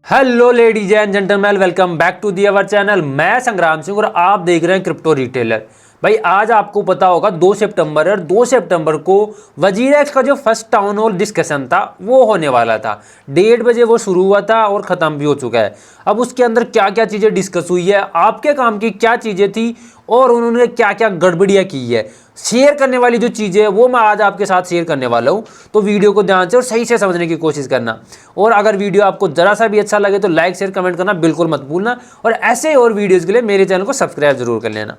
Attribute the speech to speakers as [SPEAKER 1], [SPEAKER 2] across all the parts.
[SPEAKER 1] Hello ladies and gentleman, welcome back to the our channel. मैं संग्राम सिंह और आप देख रहे हैं क्रिप्टो रिटेलर। भाई आज आपको पता होगा 2 सितंबर और 2 सितंबर को वजीरेक्स का जो फर्स्ट टाउन हॉल डिस्कशन था वो होने वाला था। 1:30 बजे वो शुरू हुआ था और ख़त्म भी हो चुका है। अब उसके अंदर क्या क्या चीज़ें डिस्कस हुई है, आपके काम की क्या चीज़ें थी और उन्होंने क्या क्या गड़बड़ियाँ की है, शेयर करने वाली जो चीज़ें है वो मैं आज आपके साथ शेयर करने वाला हूँ। तो वीडियो को ध्यान से और सही से समझने की कोशिश करना। और अगर वीडियो आपको ज़रा सा भी अच्छा लगे तो लाइक शेयर कमेंट करना बिल्कुल मत भूलना। और ऐसे और वीडियोज़ के लिए मेरे चैनल को सब्सक्राइब जरूर कर लेना।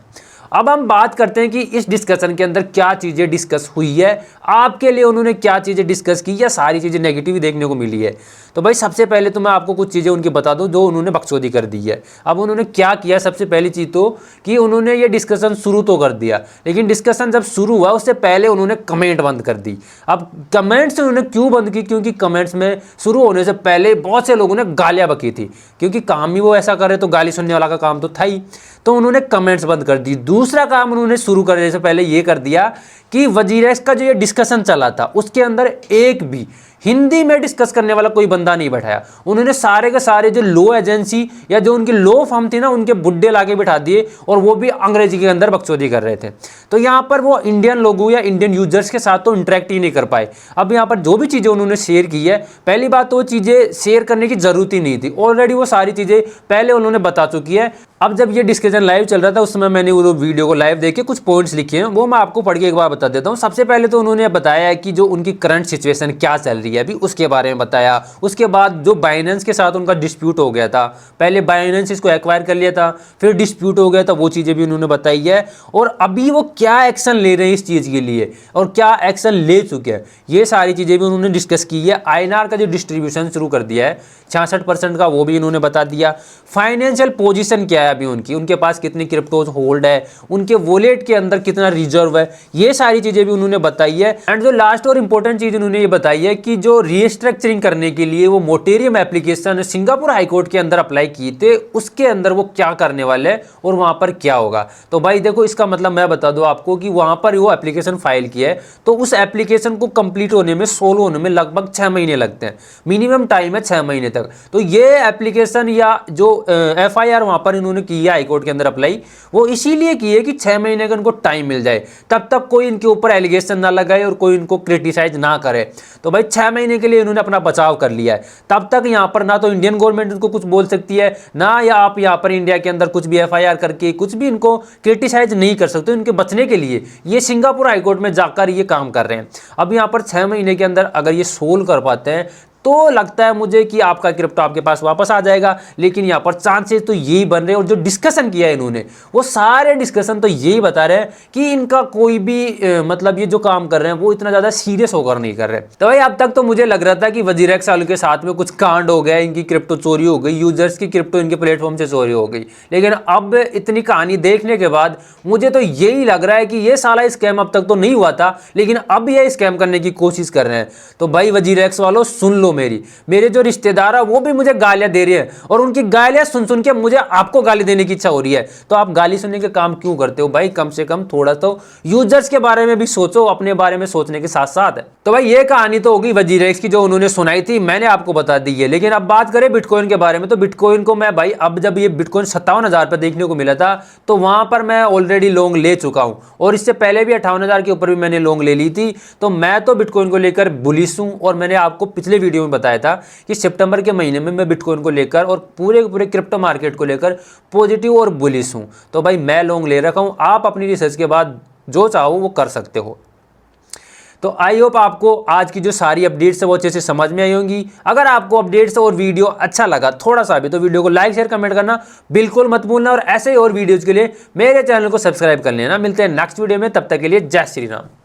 [SPEAKER 1] अब हम बात करते हैं कि इस डिस्कशन के अंदर क्या चीज़ें डिस्कस हुई है, आपके लिए उन्होंने क्या चीज़ें डिस्कस की या सारी चीज़ें नेगेटिव देखने को मिली है। तो भाई सबसे पहले तो मैं आपको कुछ चीज़ें उनकी बता दूं जो उन्होंने बकचोदी कर दी है। अब उन्होंने क्या किया, सबसे पहली चीज़ तो कि उन्होंने ये डिस्कशन शुरू तो कर दिया, लेकिन डिस्कशन जब शुरू हुआ उससे पहले उन्होंने कमेंट बंद कर दी। अब कमेंट्स उन्होंने क्यों बंद की, क्योंकि कमेंट्स में शुरू होने से पहले बहुत से लोगों ने गालियाँ बकी थी, क्योंकि काम ही वो ऐसा करे तो गाली सुनने वाला का काम तो था ही। तो उन्होंने कमेंट्स बंद कर दी। दूसरा काम उन्होंने शुरू करने से पहले ये कर दिया कि वजीरेक्स का जो ये डिस्कशन चला था उसके अंदर एक भी हिंदी में डिस्कस करने वाला कोई बंदा नहीं बैठाया। उन्होंने सारे के सारे जो लो एजेंसी या जो उनकी लो फर्म थी ना, उनके बुड्ढे लाके बिठा दिए और वो भी अंग्रेजी के अंदर बकचोदी कर रहे थे। तो यहाँ पर वो इंडियन लोगों या इंडियन यूजर्स के साथ तो इंटरेक्ट ही नहीं कर पाए। अब यहाँ पर जो भी चीज़ें उन्होंने शेयर की है, पहली बात तो वो चीज़ें शेयर करने की ज़रूरत ही नहीं थी, ऑलरेडी वो सारी चीज़ें पहले उन्होंने बता चुकी है। अब जब ये डिस्कशन लाइव चल रहा था उस समय मैंने वो वीडियो को लाइव देख के कुछ पॉइंट्स लिखे हैं, वो मैं आपको पढ़ के एक बार बता देता हूँ। सबसे पहले तो उन्होंने बताया है कि जो उनकी करंट सिचुएशन क्या चल रही है अभी उसके बारे में बताया। उसके बाद जो बाइनेंस के साथ उनका डिस्प्यूट हो गया था, पहले बाइनेंस इसको एक्वायर कर लिया था, फिर डिस्प्यूट हो गया था, वो चीज़ें भी उन्होंने बताई है। और अभी वो क्या एक्शन ले रहे हैं इस चीज़ के लिए और क्या एक्शन ले चुके हैं, ये सारी चीज़ें भी उन्होंने डिस्कस की है। आईएनआर का जो डिस्ट्रीब्यूशन शुरू कर दिया है 66% का, वो भी इन्होंने बता दिया। फाइनेंशियल पोजीशन क्या है अभी उनकी, उनके पास कितनी क्रिप्टोज होल्ड है, उनके वॉलेट के अंदर कितना रिजर्व है, ये सारी चीज़ें भी उन्होंने बताई है। एंड जो लास्ट और इंपॉर्टेंट चीज़ उन्होंने ये बताई है कि जो रीस्ट्रक्चरिंग करने के लिए वो मोटेरियम एप्लीकेशन सिंगापुर हाईकोर्ट के अंदर अप्लाई किए थे, उसके अंदर वो क्या करने वाले हैं और वहाँ पर क्या होगा। तो भाई देखो, इसका मतलब मैं बता दूँ आपको कि वहाँ पर वो एप्लीकेशन फाइल किया है तो उस एप्लीकेशन को कंप्लीट होने में, सोल्व होने में लगभग 6 महीने लगते हैं। मिनिमम टाइम है 6 महीने तक। तो ये एप्लीकेशन या जो एफआईआर वहाँ पर इन्होंने की है हाईकोर्ट के अंदर अप्लाई, वो इसीलिए की है कि 6 महीने का इनको टाइम मिल जाए, तब तक कोई इनके ऊपर एलिगेशन ना लगाए और कोई इनको क्रिटिसाइज ना करे। तो भाई 6 महीने के लिए इन्होंने अपना बचाव कर लिया है। तब तक यहाँ पर ना तो इंडियन गवर्नमेंट इनको कुछ बोल सकती है, ना या आप यहाँ पर इंडिया के अंदर कुछ भी एफआईआर करके कुछ भी इनको क्रिटिसाइज नहीं कर सकते। इनके बचने के लिए ये सिंगापुर हाईकोर्ट में जाकर ये काम कर रहे हैं। अब यहाँ पर 6 महीने के अंदर अगर ये सोल्व कर पाते हैं तो लगता है मुझे कि आपका क्रिप्टो आपके पास वापस आ जाएगा। लेकिन यहाँ पर चांसेस तो यही बन रहे हैं। और जो डिस्कशन किया है इन्होंने, वो सारे डिस्कशन तो यही बता रहे हैं कि इनका कोई भी मतलब ये जो काम कर रहे हैं वो इतना ज़्यादा सीरियस होकर नहीं कर रहे। तो भाई अब तक तो मुझे लग रहा था कि वजीरेक्स वालों के साथ में कुछ कांड हो गया, इनकी क्रिप्टो चोरी हो गई, यूजर्स की क्रिप्टो इनके प्लेटफॉर्म से चोरी हो गई। लेकिन अब इतनी कहानी देखने के बाद मुझे तो यही लग रहा है कि ये साला स्कैम अब तक तो नहीं हुआ था, लेकिन अब ये स्कैम करने की कोशिश कर रहे हैं। तो भाई वजीरेक्स वालों सुन लो, मेरे जो रिश्तेदार है वो भी मुझे गालियां दे रहे हैं और उनकी गालियां सुन सुन के मुझे आपको गाली देने की इच्छा हो रही है। तो आप गाली सुनने के काम क्यों करते हो भाई? कम से कम थोड़ा तो यूजर्स के बारे में भी सोचो, अपने बारे में सोचने के साथ साथ है। तो भाई ये कहानी तो होगी वजीरेक्स की जो उन्होंने सुनाई थी, मैंने आपको बता दी है। लेकिन अब बात करें बिटकॉइन के बारे में, तो बिटकॉइन को मैं भाई, अब जब ये बिटकॉइन 57,000 पर देखने को मिला था तो वहां पर मैं ऑलरेडी लॉन्ग ले चुका हूं और इससे पहले भी 58,000 के ऊपर भी मैंने लॉन्ग ले ली थी। तो मैं तो बिटकॉइन को लेकर बुलिश हूं और मैंने आपको पिछले वीडियो में बताया था कि सितंबर के महीने में मैं बिटकॉइन को लेकर और पूरे क्रिप्टो मार्केट को लेकर पॉजिटिव और बुलिश हूं। तो भाई मैं लॉन्ग ले रखा हूं, आप अपनी रिसर्च के बाद जो चाहो वो कर सकते हो। तो आई होप आपको आज की जो सारी अपडेट्स है वो अच्छे से समझ में आई होंगी। अगर आपको अपडेट्स और वीडियो अच्छा लगा थोड़ा सा भी, तो वीडियो को लाइक शेयर कमेंट करना बिल्कुल मत भूलना। और ऐसे ही और वीडियोज़ के लिए मेरे चैनल को सब्सक्राइब कर लेना। मिलते हैं नेक्स्ट वीडियो में, तब तक के लिए जय श्री राम।